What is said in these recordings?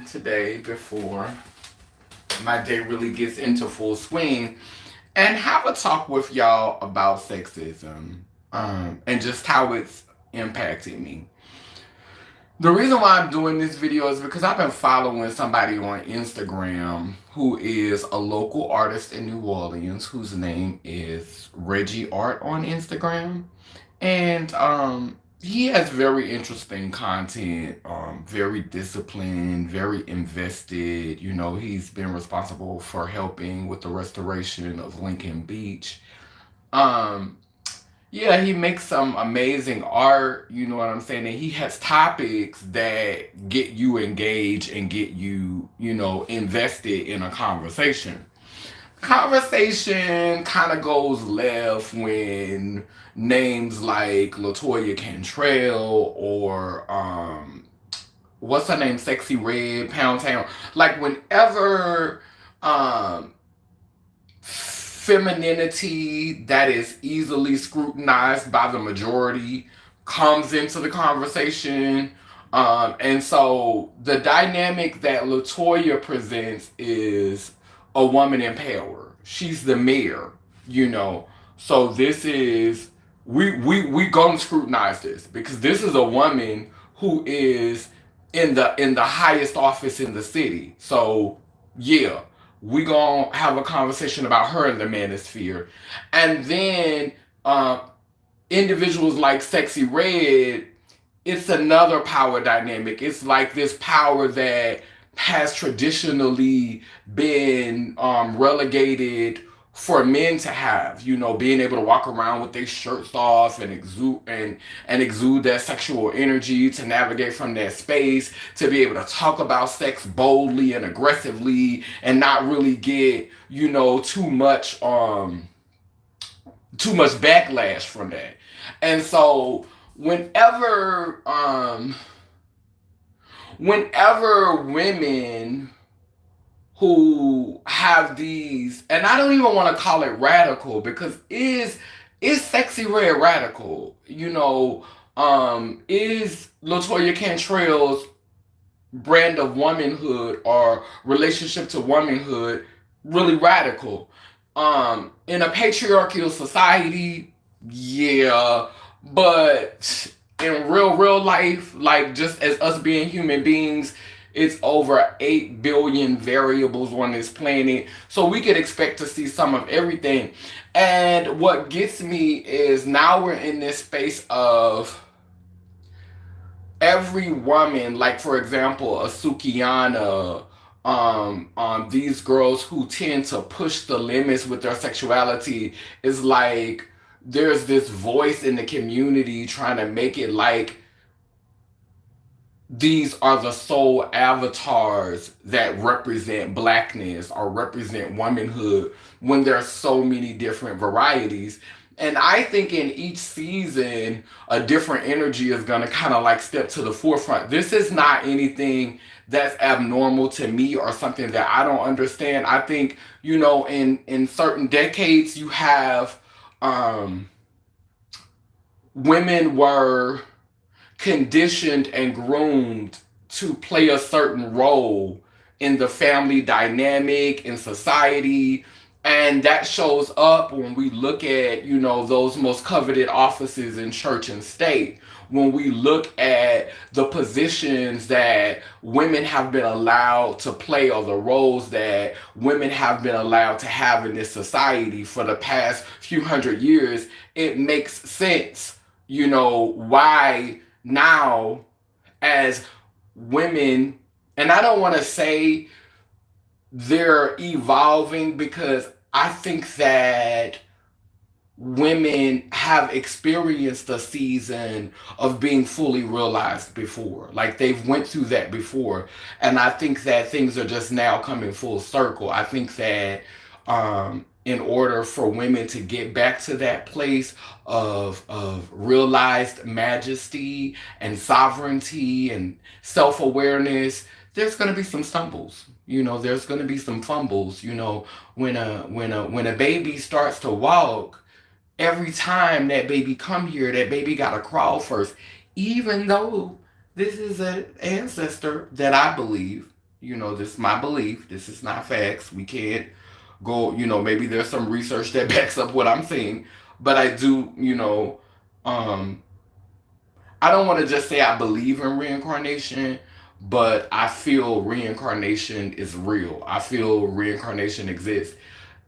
Today before my day really gets into full swing and have a talk with y'all about sexism and just how it's impacting me. The reason why I'm doing this video is because I've been following somebody on Instagram who is a local artist in New Orleans whose name is Reggie Art on Instagram. And he has very interesting content, very disciplined, very invested. He's been responsible for helping with the restoration of Lincoln Beach. Um, yeah, he makes some amazing art, you know what I'm saying? And he has topics that get you engaged and get you, invested in a conversation. Conversation kind of goes left when names like Latoya Cantrell or what's her name, Sexy Red, Pound Town. Like whenever femininity that is easily scrutinized by the majority comes into the conversation. And so the dynamic that Latoya presents is a woman in power. She's the mayor, you know. So this is we gonna scrutinize this because this is a woman who is in the highest office in the city. So yeah, we gonna have a conversation about her in the manosphere, and then individuals like Sexy Red, it's another power dynamic. It's like this power that has traditionally been relegated for men to have, being able to walk around with their shirts off and exude that sexual energy, to navigate from that space, to be able to talk about sex boldly and aggressively and not really get, too much backlash from that. And so whenever whenever women who have these, and I don't even want to call it radical because is Sexy Red radical? Is Latoya Cantrell's brand of womanhood or relationship to womanhood really radical? In a patriarchal society, yeah, but in real life, like just as us being human beings, it's over 8 billion variables on this planet. So we could expect to see some of everything. And what gets me is now we're in this space of every woman, like for example, a Sukiana, these girls who tend to push the limits with their sexuality, is like there's this voice in the community trying to make it like these are the sole avatars that represent blackness or represent womanhood when there's so many different varieties. And I think in each season, a different energy is going to kind of like step to the forefront. This is not anything that's abnormal to me or something that I don't understand. I think, in certain decades, you have women were conditioned and groomed to play a certain role in the family dynamic, in society. And that shows up when we look at, those most coveted offices in church and state. When we look at the positions that women have been allowed to play or the roles that women have been allowed to have in this society for the past few hundred years, it makes sense, why now as women, and I don't want to say they're evolving because I think that women have experienced a season of being fully realized before. Like they've went through that before. And I think that things are just now coming full circle. I think that in order for women to get back to that place of realized majesty and sovereignty and self-awareness, there's going to be some stumbles. There's going to be some fumbles. When a baby starts to walk, every time that baby come here, that baby gotta crawl first, even though this is an ancestor that I believe, this is my belief. This is not facts. We can't go, maybe there's some research that backs up what I'm saying, but I do, um, I don't want to just say I believe in reincarnation, but I feel reincarnation is real. I feel reincarnation exists.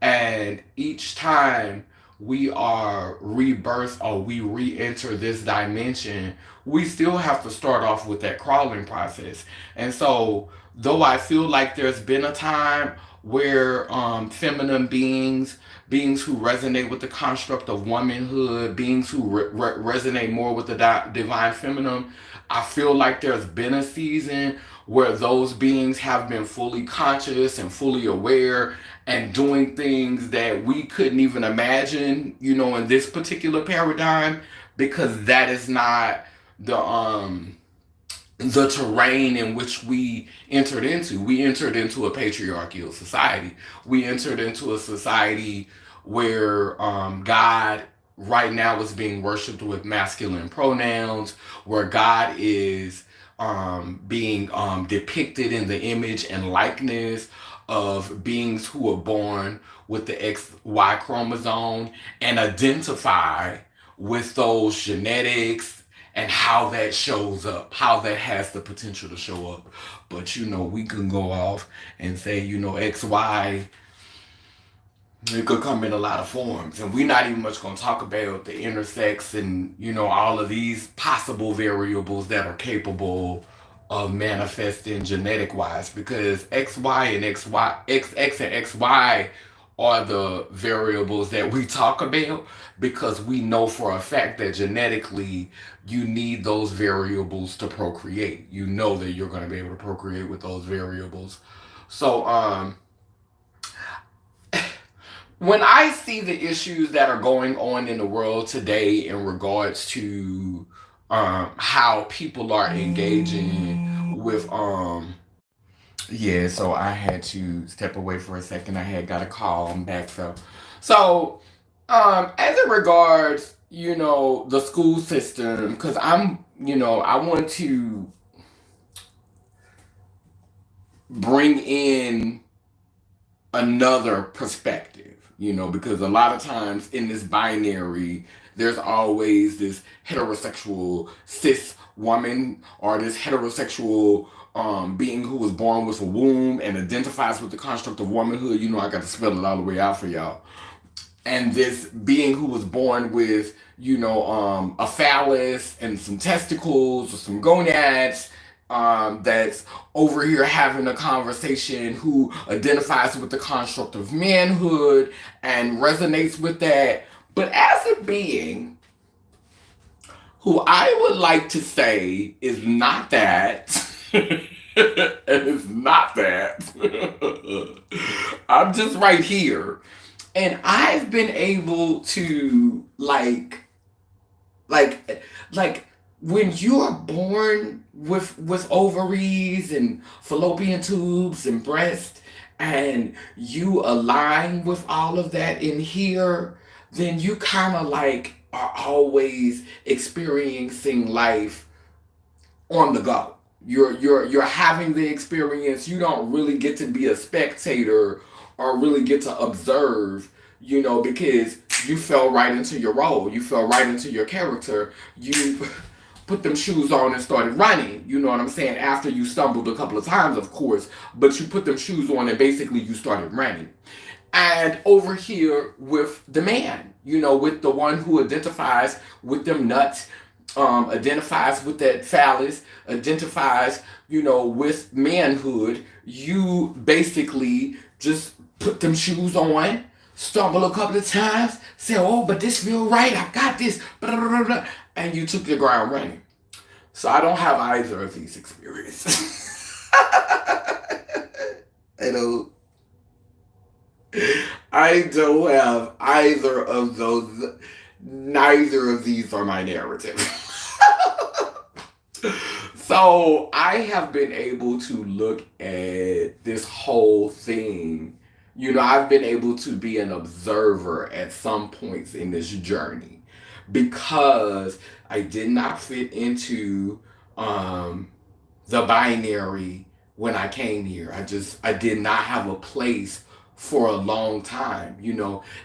And each time we are rebirthed or we re enter this dimension, we still have to start off with that crawling process. And so, though I feel like there's been a time where feminine beings who resonate with the construct of womanhood, beings who resonate more with the divine feminine, I feel like there's been a season where those beings have been fully conscious and fully aware and doing things that we couldn't even imagine, in this particular paradigm, because that is not the terrain in which we entered into. We entered into a patriarchal society. We entered into a society where God right now is being worshipped with masculine pronouns, where God is being depicted in the image and likeness of beings who are born with the XY chromosome and identify with those genetics and how that shows up, how that has the potential to show up. But we can go off and say, XY, it could come in a lot of forms. And we're not even much going to talk about the intersex and, all of these possible variables that are capable of manifesting genetic wise, because XY and XY, XX and XY are the variables that we talk about, because we know for a fact that genetically you need those variables to procreate. You know that you're going to be able to procreate with those variables. So when I see the issues that are going on in the world today in regards to how people are engaging with yeah, so I had to step away for a second. I had got a call. I'm back. So as it regards, the school system, because I want to bring in another perspective, because a lot of times in this binary, there's always this heterosexual cis woman or this heterosexual being who was born with a womb and identifies with the construct of womanhood. I got to spell it all the way out for y'all. And this being who was born with, a phallus and some testicles or some gonads, that's over here having a conversation, who identifies with the construct of manhood and resonates with that. But as a being who I would like to say is not that, and it's not that, I'm just right here. And I've been able to like when you are born with ovaries and fallopian tubes and breast, and you align with all of that in here, then you kind of are always experiencing life on the go. You're having the experience. You don't really get to be a spectator or really get to observe, because you fell right into your role. You fell right into your character. You put them shoes on and started running. You know what I'm saying? After you stumbled a couple of times, of course, but you put them shoes on and basically you started running. And over here with the man, with the one who identifies with them nuts, identifies with that phallus, identifies, with manhood, you basically just put them shoes on, stumble a couple of times, say, oh, but this feel right, I got this, blah, blah, blah, and you took the ground running. So I don't have either of these experiences. I don't. I don't have either of those. Neither of these are my narrative. So I have been able to look at this whole thing. I've been able to be an observer at some points in this journey, because I did not fit into um, the binary when I came here. I did not have a place for a long time,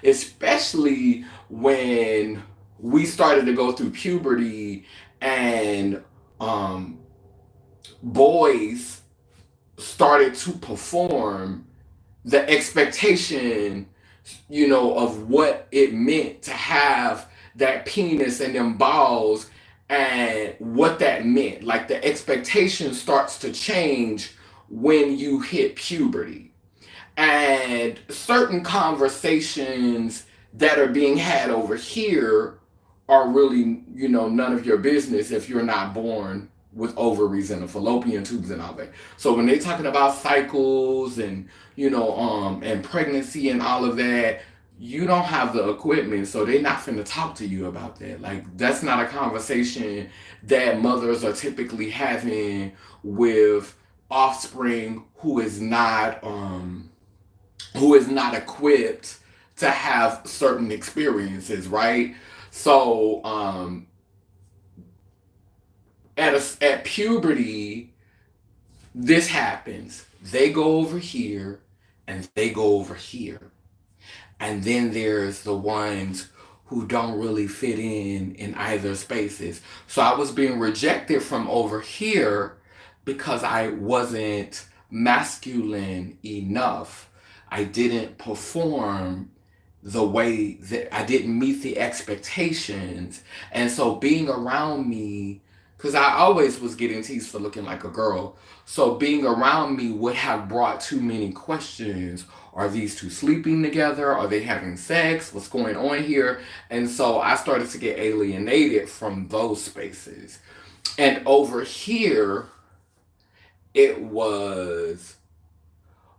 especially when we started to go through puberty and um, boys started to perform the expectation, of what it meant to have that penis and them balls and what that meant. Like the expectation starts to change when you hit puberty. And certain conversations that are being had over here are really, none of your business if you're not born with ovaries and the fallopian tubes and all that. So when they're talking about cycles and and pregnancy and all of that, you don't have the equipment, so they're not finna talk to you about that. Like that's not a conversation that mothers are typically having with offspring who is not equipped to have certain experiences, right? So at puberty, this happens. They go over here and they go over here. And then there's the ones who don't really fit in either spaces. So I was being rejected from over here because I wasn't masculine enough. I didn't perform the way that I didn't meet the expectations. And so being around me, because I always was getting teased for looking like a girl. So being around me would have brought too many questions. Are these two sleeping together? Are they having sex? What's going on here? And so I started to get alienated from those spaces. And over here, it was,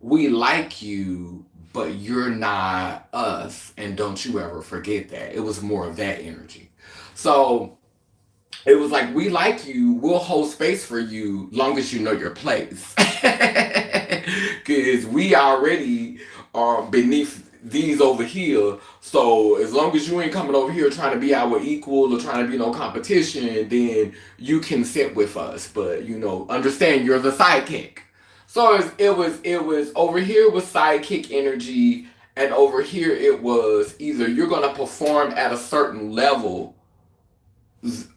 we like you, but you're not us. And don't you ever forget that. It was more of that energy. So it was like, we like you, we'll hold space for you long as you know your place. Because we already are beneath these over here. So as long as you ain't coming over here trying to be our equal or trying to be no competition, then you can sit with us. But understand you're the sidekick. So it was over here was sidekick energy, and over here it was either you're gonna perform at a certain level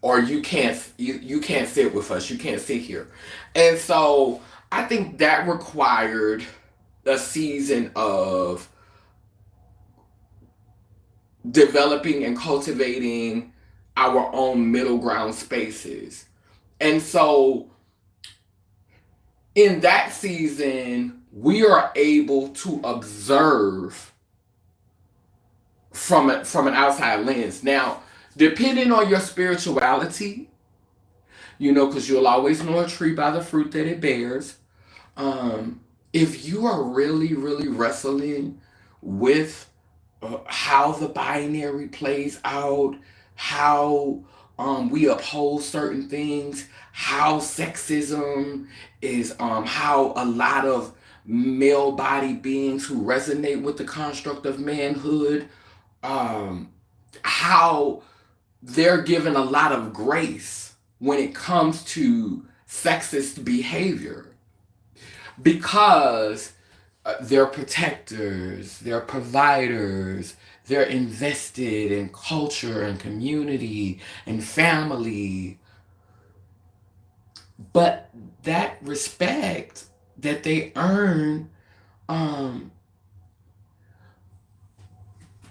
or you can't sit with us, you can't sit here. And so I think that required a season of developing and cultivating our own middle ground spaces. And so in that season we are able to observe from an outside lens. Now, depending on your spirituality, because you'll always know a tree by the fruit that it bears. If you are really, really wrestling with how the binary plays out, how we uphold certain things, how sexism is, how a lot of male body beings who resonate with the construct of manhood, how they're given a lot of grace when it comes to sexist behavior because they're protectors, they're providers, they're invested in culture and community and family. But that respect that they earn, um,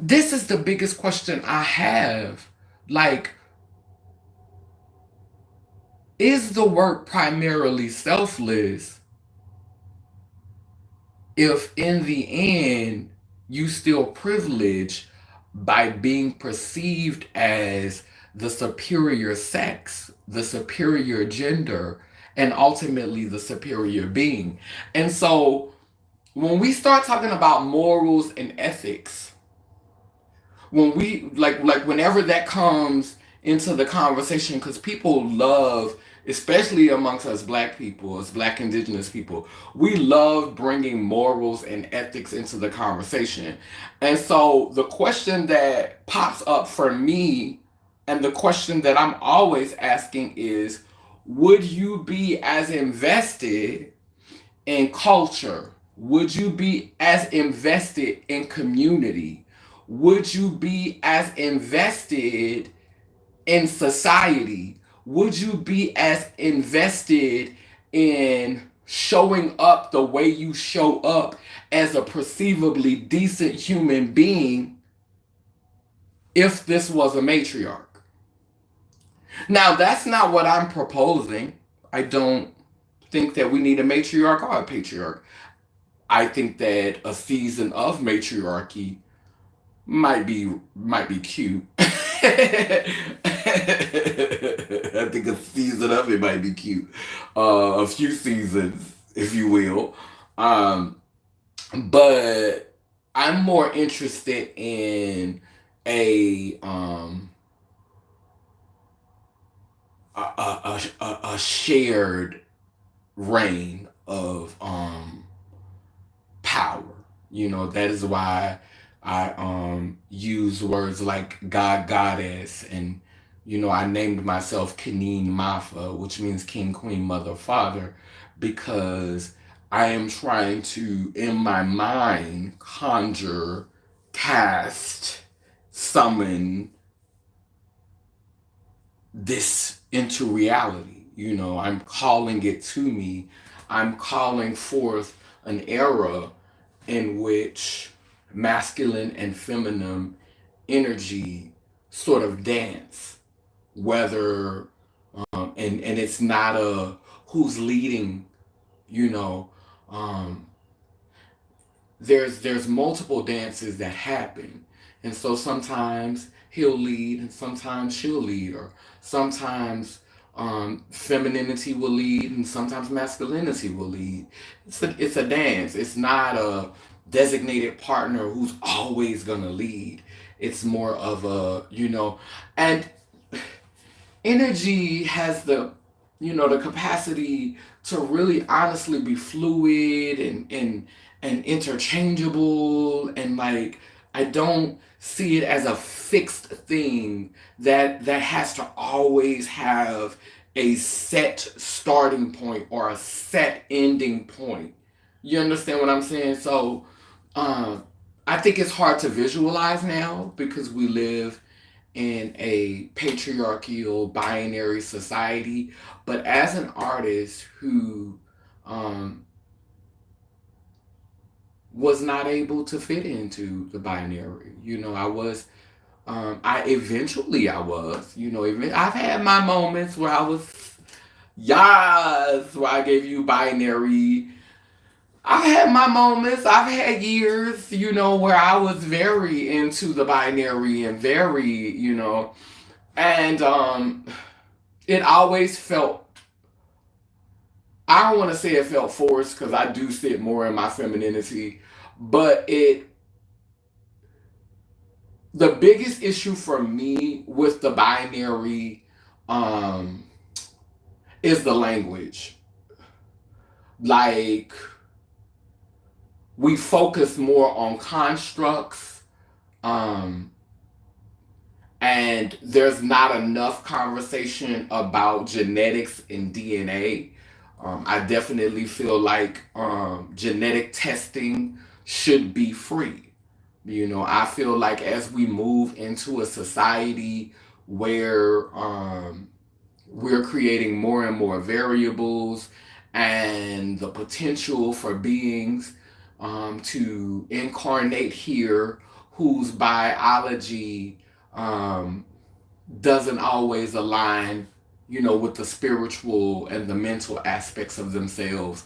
this is the biggest question I have. Like, is the work primarily selfless if in the end you still privilege by being perceived as the superior sex, the superior gender, and ultimately the superior being? And so when we start talking about morals and ethics, when we like whenever that comes into the conversation, because people love, especially amongst us black people, as black indigenous people, we love bringing morals and ethics into the conversation. And so the question that pops up for me, and the question that I'm always asking is, would you be as invested in culture? Would you be as invested in community? Would you be as invested in society? Would you be as invested in showing up the way you show up as a perceivably decent human being if this was a matriarch? Now, that's not what I'm proposing. I don't think that we need a matriarch or a patriarch. I think that a season of matriarchy might be cute. I think a season of it might be cute. A few seasons, if you will. Um, but I'm more interested in a a shared reign of power. That is why I use words like God, goddess, and I named myself Kineen Mafa, which means king, queen, mother, father, because I am trying to, in my mind, conjure, cast, summon this into reality. I'm calling it to me. I'm calling forth an era in which masculine and feminine energy sort of dance, whether and it's not a who's leading, you know. Um, there's multiple dances that happen, and so sometimes he'll lead and sometimes she'll lead, or sometimes femininity will lead and sometimes masculinity will lead. It's a dance. It's not a designated partner who's always gonna lead. It's more of a, and energy has the capacity to really honestly be fluid and interchangeable, and like I don't see it as a fixed thing that has to always have a set starting point or a set ending point. You understand what I'm saying? So um I think it's hard to visualize now because we live in a patriarchal binary society. But as an artist who um, was not able to fit into the binary, I was, even I've had my moments where I was, yes, where I gave you binary. I've had my moments. I've had years, where I was very into the binary and very, and it always felt, I don't want to say it felt forced because I do sit more in my femininity, but the biggest issue for me with the binary um is the language. Like, we focus more on constructs, um and there's not enough conversation about genetics and DNA. I definitely feel like genetic testing should be free. I feel like as we move into a society where we're creating more and more variables and the potential for beings to incarnate here whose biology um, doesn't always align, with the spiritual and the mental aspects of themselves.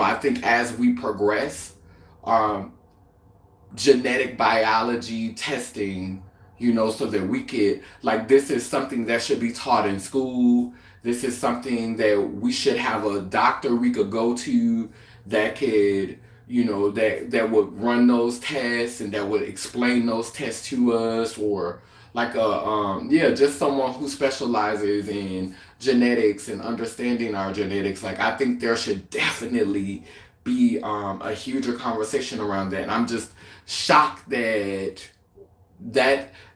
I think as we progress, um, genetic biology testing, so that we could, like, this is something that should be taught in school. This is something that we should have a doctor we could go to that could, that would run those tests and that would explain those tests to us, or like just someone who specializes in genetics and understanding our genetics. Like, I think there should definitely be a huger conversation around that. And I'm just shocked that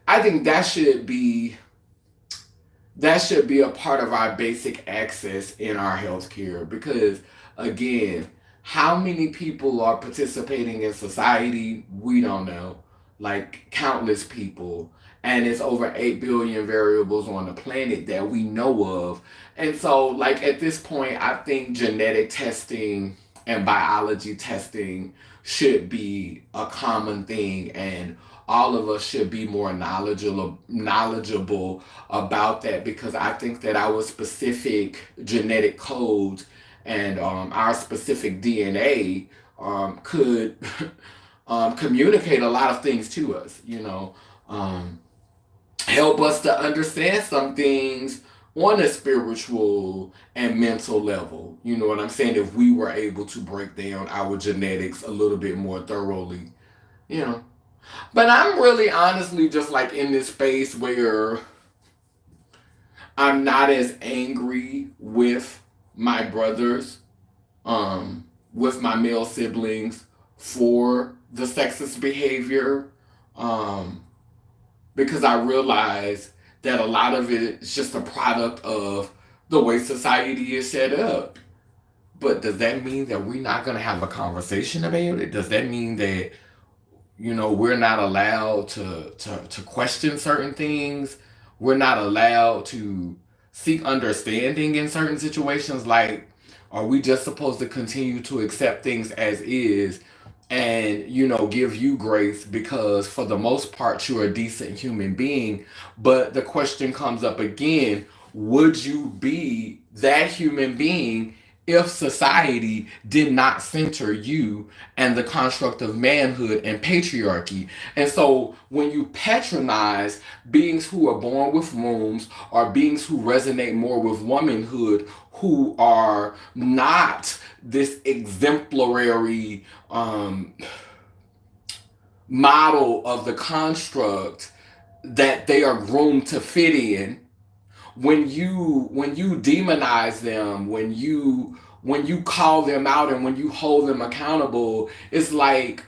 I think that should be that should be a part of our basic access in our healthcare because, again, how many people are participating in society? We don't know. Like countless people. And it's over 8 billion variables on the planet that we know of. And so, like, at this point, I think genetic testing and biology testing should be a common thing. And all of us should be more knowledgeable about that because I think that our specific genetic codes and our specific DNA could communicate a lot of things to us, um, help us to understand some things on a spiritual and mental level. You know what I'm saying? If we were able to break down our genetics a little bit more thoroughly, you know. But I'm really honestly just like in this space where I'm not as angry with my brothers, with my male siblings for the sexist behavior, um, because I realize that a lot of it is just a product of the way society is set up. But does that mean that we're not going to have a conversation about it? Does that mean that we're not allowed to question certain things? We're not allowed to seek understanding in certain situations? Like, are we just supposed to continue to accept things as is and give you grace because for the most part you're a decent human being? But the question comes up again, would you be that human being if society did not center you and the construct of manhood and patriarchy? And so when you patronize beings who are born with wombs or beings who resonate more with womanhood, who are not this exemplary model of the construct that they are groomed to fit in, when you demonize them, when you call them out and when you hold them accountable, it's like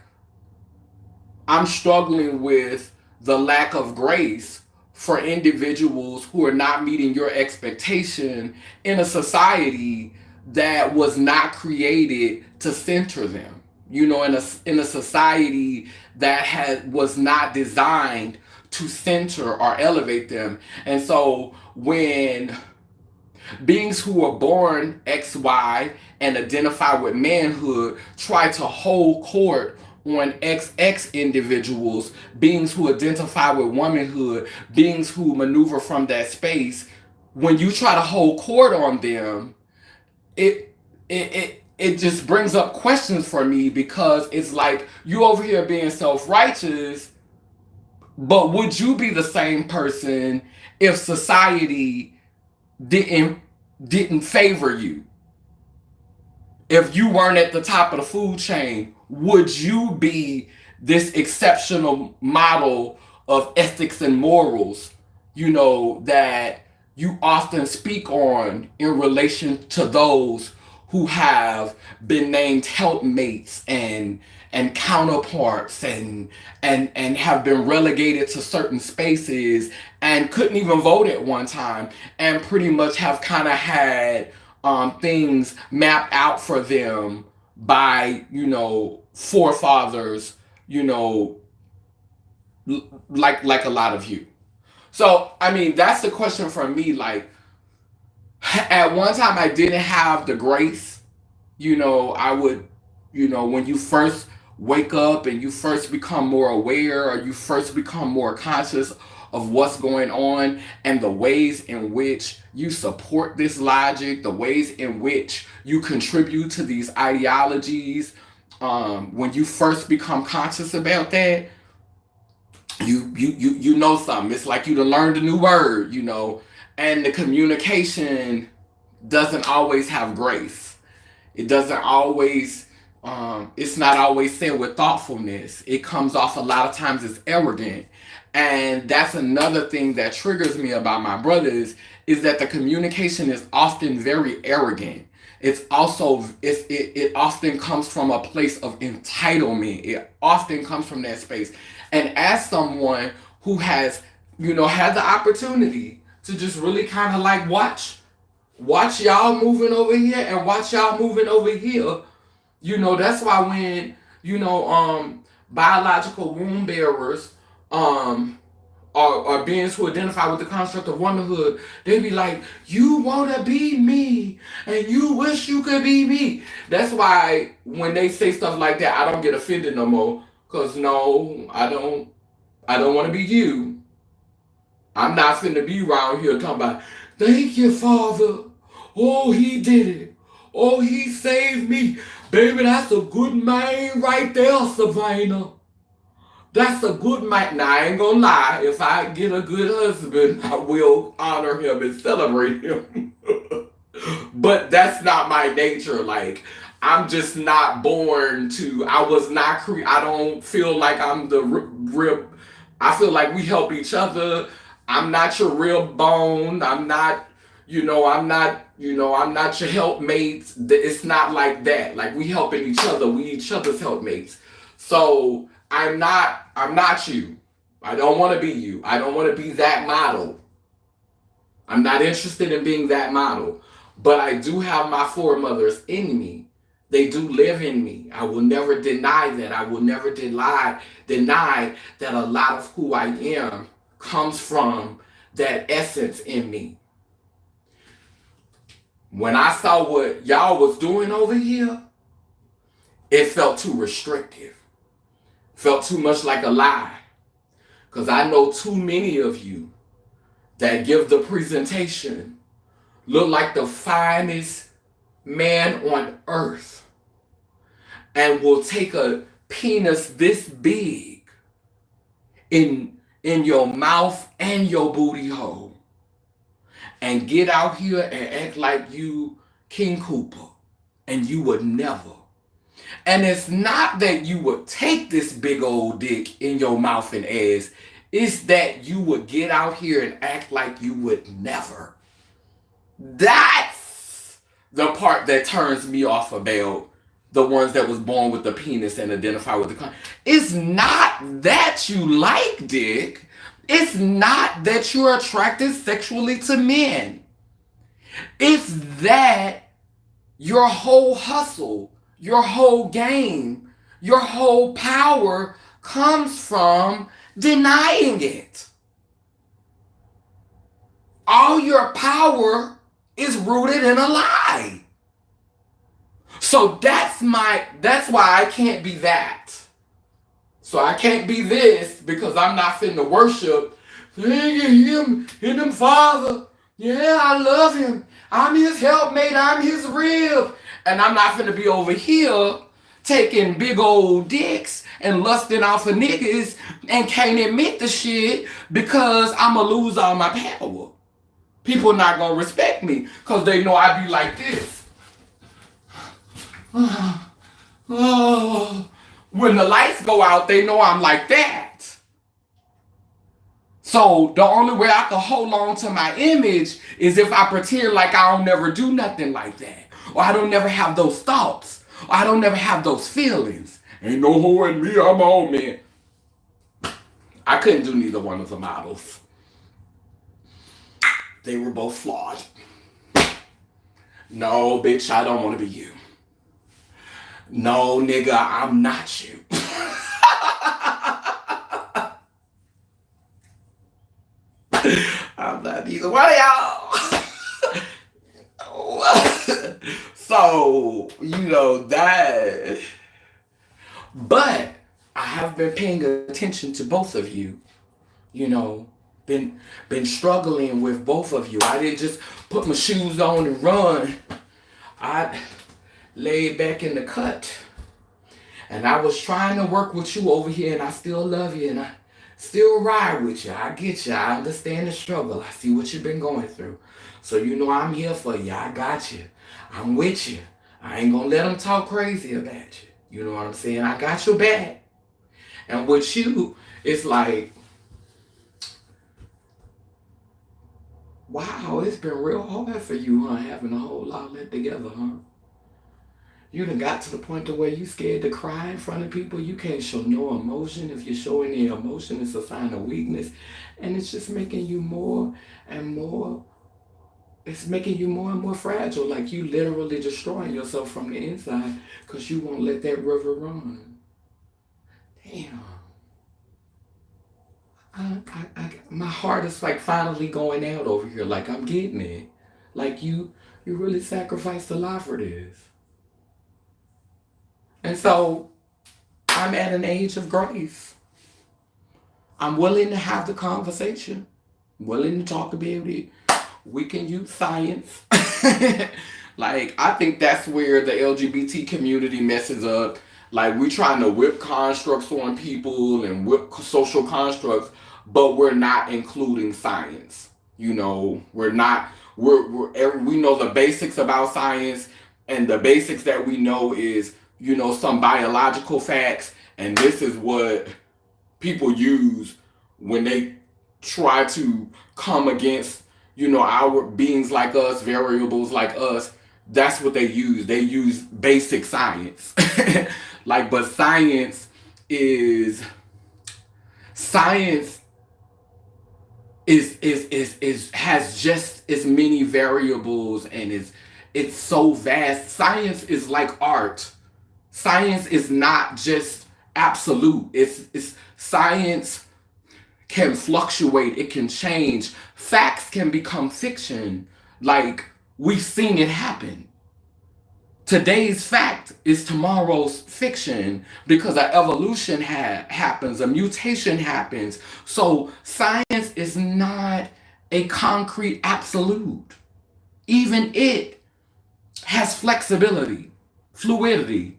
I'm struggling with the lack of grace for individuals who are not meeting your expectation in a society that was not created to center them. In a society that was not designed to center or elevate them. And so when beings who are born XY and identify with manhood try to hold court on XX individuals, beings who identify with womanhood, beings who maneuver from that space, when you try to hold court on them, it just brings up questions for me because it's like you over here being self-righteous, but would you be the same person if society didn't didn't favor you? If you weren't at the top of the food chain, would you be this exceptional model of ethics and morals, that you often speak on in relation to those who have been named helpmates and counterparts and have been relegated to certain spaces and couldn't even vote at one time and pretty much have kind of had things mapped out for them by forefathers, you know like a lot of you. So I mean that's the question for me. Like at one time I didn't have the grace. I would, when you first wake up and you first become more aware or you first become more conscious of what's going on and the ways in which you support this logic, the ways in which you contribute to these ideologies, when you first become conscious about that, you know something. It's like you to learn a new word, and the communication doesn't always have grace. It doesn't always, it's not always said with thoughtfulness. It comes off a lot of times as arrogant. And that's another thing that triggers me about my brothers is that the communication is often very arrogant. It often comes from a place of entitlement. It often comes from that space. And as someone who has, had the opportunity to just really kind of like watch y'all moving over here and watch y'all moving over here. That's why when, biological womb bearers, or beings who identify with the construct of womanhood, they be like, you wanna be me, and you wish you could be me. That's why when they say stuff like that, I don't get offended no more. Cause no, I don't wanna be you. I'm not finna be around here talking about, thank you, Father. Oh, he did it. Oh, he saved me. Baby, that's a good man right there, Savannah. That's a good man. Now, I ain't gonna lie. If I get a good husband, I will honor him and celebrate him. But that's not my nature. Like, I'm just not born to. I was not I don't feel like I'm the real. I feel like we help each other. I'm not your real bone. I'm not. I'm not your helpmates. It's not like that. Like, we helping each other. We each other's helpmates. So I'm not you. I don't want to be you. I don't want to be that model. I'm not interested in being that model. But I do have my foremothers in me. They do live in me. I will never deny that. I will never deny that a lot of who I am comes from that essence in me. When I saw what y'all was doing over here, it felt too restrictive. Felt too much like a lie. Because I know too many of you that give the presentation look like the finest man on earth and will take a penis this big in your mouth and your booty hole and get out here and act like you King Cooper, and you would never. And it's not that you would take this big old dick in your mouth and ass. It's that you would get out here and act like you would never. That's the part that turns me off about the ones that was born with the penis and identify with the con. It's not that you like dick. It's not that you're attracted sexually to men. It's that your whole hustle, your whole game, your whole power comes from denying it. All your power is rooted in a lie. So that's why I can't be that. So I can't be this because I'm not finna worship. Thank him, him, Father. Yeah, I love him. I'm his helpmate. I'm his rib. And I'm not finna be over here taking big old dicks and lusting off of niggas and can't admit the shit because I'ma lose all my power. People not gonna respect me because they know I be like this. When the lights go out, they know I'm like that. So the only way I can hold on to my image is if I pretend like I don't never do nothing like that. Or I don't never have those thoughts. Or I don't never have those feelings. Ain't no hoe in me, I'm on man. I couldn't do neither one of the models. They were both flawed. No, bitch, I don't want to be you. No, nigga, I'm not you. I'm not either one of y'all. So, that. But I have been paying attention to both of you. Been struggling with both of you. I didn't just put my shoes on and run. I laid back in the cut. And I was trying to work with you over here, and I still love you, and I still ride with you. I get you. I understand the struggle. I see what you've been going through. So I'm here for you. I got you. I'm with you. I ain't gonna let them talk crazy about you. You know what I'm saying? I got your back. And with you, it's like, wow, it's been real hard for you, huh? Having a whole lot of that together, huh? You done got to the point to where you scared to cry in front of people. You can't show no emotion. If you're showing any emotion, it's a sign of weakness. And it's just making you more and more, it's making you more and more fragile. Like you literally destroying yourself from the inside because you won't let that river run. Damn. My heart is like finally going out over here. Like I'm getting it. Like you really sacrificed a lot for this. And so I'm at an age of grace. I'm willing to have the conversation, willing to talk about it. We can use science. Like, I think that's where the LGBT community messes up. Like, we're trying to whip constructs on people and whip social constructs, but we're not including science. You know, we're not, we know the basics about science, and the basics that we know is, you know, some biological facts, and this is what people use when they try to come against, you know, our beings like us, variables like us. That's what they use. They use basic science. Like, but is science is has just as many variables, and it's so vast. Science is like art. Science is not just absolute. It's science can fluctuate, it can change. Facts can become fiction. Like we've seen it happen. Today's fact is tomorrow's fiction because an evolution happens, a mutation happens. So science is not a concrete absolute. Even it has flexibility, fluidity.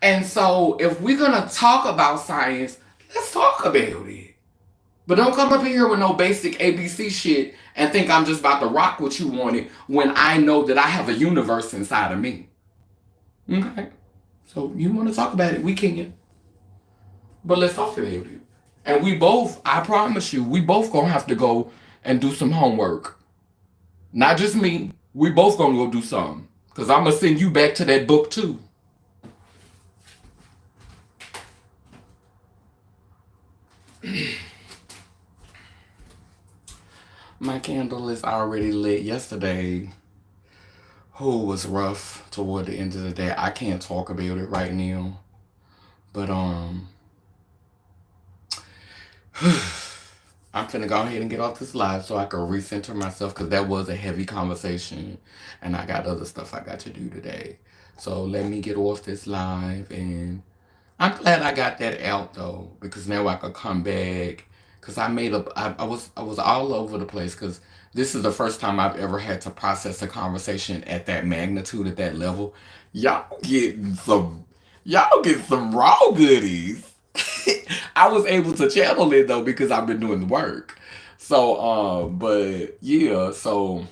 And so if we're going to talk about science, let's talk about it. But don't come up here with no basic ABC shit and think I'm just about to rock what you wanted when I know that I have a universe inside of me. Okay. So you want to talk about it, we can. But let's talk about it. And we both, I promise you, we both gonna have to go and do some homework. Not just me. We both gonna go do something. Cause I'm gonna send you back to that book too. My candle is already lit. Yesterday, who was rough toward the end of the day. I can't talk about it right now. But I'm finna go ahead and get off this live so I can recenter myself because that was a heavy conversation and I got other stuff I got to do today. So let me get off this live, and I'm glad I got that out though because now I could come back because I was all over the place because this is the first time I've ever had to process a conversation at that magnitude, at that level. Y'all getting some y'all get some raw goodies. I was able to channel it though because I've been doing the work. So but yeah, so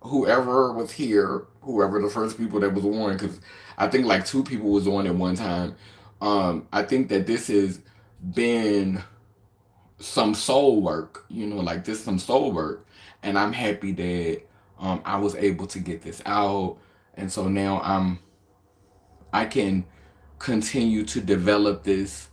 whoever was here, whoever the first people that was on, because I think like two people was on at one time. I think that this has been some soul work, you know, like this some soul work, and I'm happy that I was able to get this out, and so now I can continue to develop this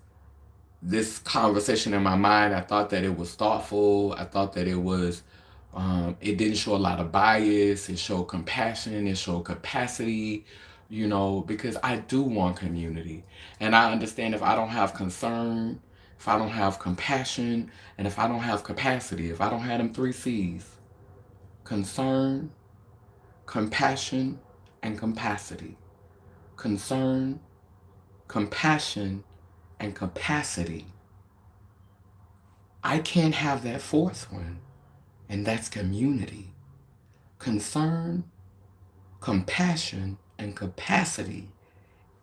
conversation in my mind. I thought that it was thoughtful. I thought that it didn't show a lot of bias. It showed compassion. It showed capacity, you know, because I do want community. And I understand if I don't have concern, if I don't have compassion, and if I don't have capacity, if I don't have them three C's, concern, compassion, and capacity. Concern, compassion, and capacity. I can't have that fourth one, and that's community. Concern, compassion, and capacity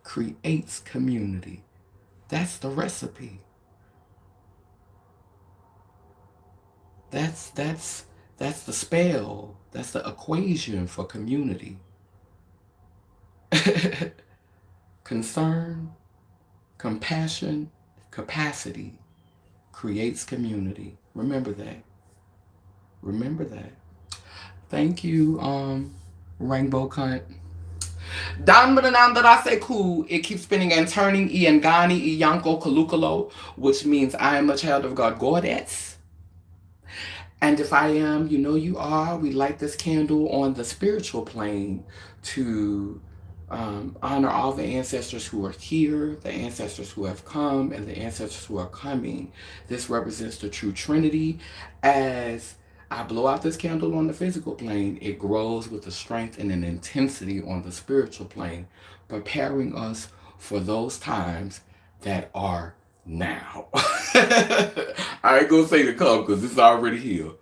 creates community. That's the recipe. That's the spell. That's the equation for community. Concern, compassion, capacity creates community. Remember that. Remember that. Thank you, Rainbow Cunt. Danmanandara ku, it keeps spinning and turning, Iangani, Iyanko, Kalukalo, which means I am a child of God, Goddess. And if I am, you know you are. We light this candle on the spiritual plane to honor all the ancestors who are here, the ancestors who have come, and the ancestors who are coming. This represents the true Trinity. As I blow out this candle on the physical plane, it grows with a strength and an intensity on the spiritual plane, preparing us for those times that are now. I ain't gonna say to come because it's already here.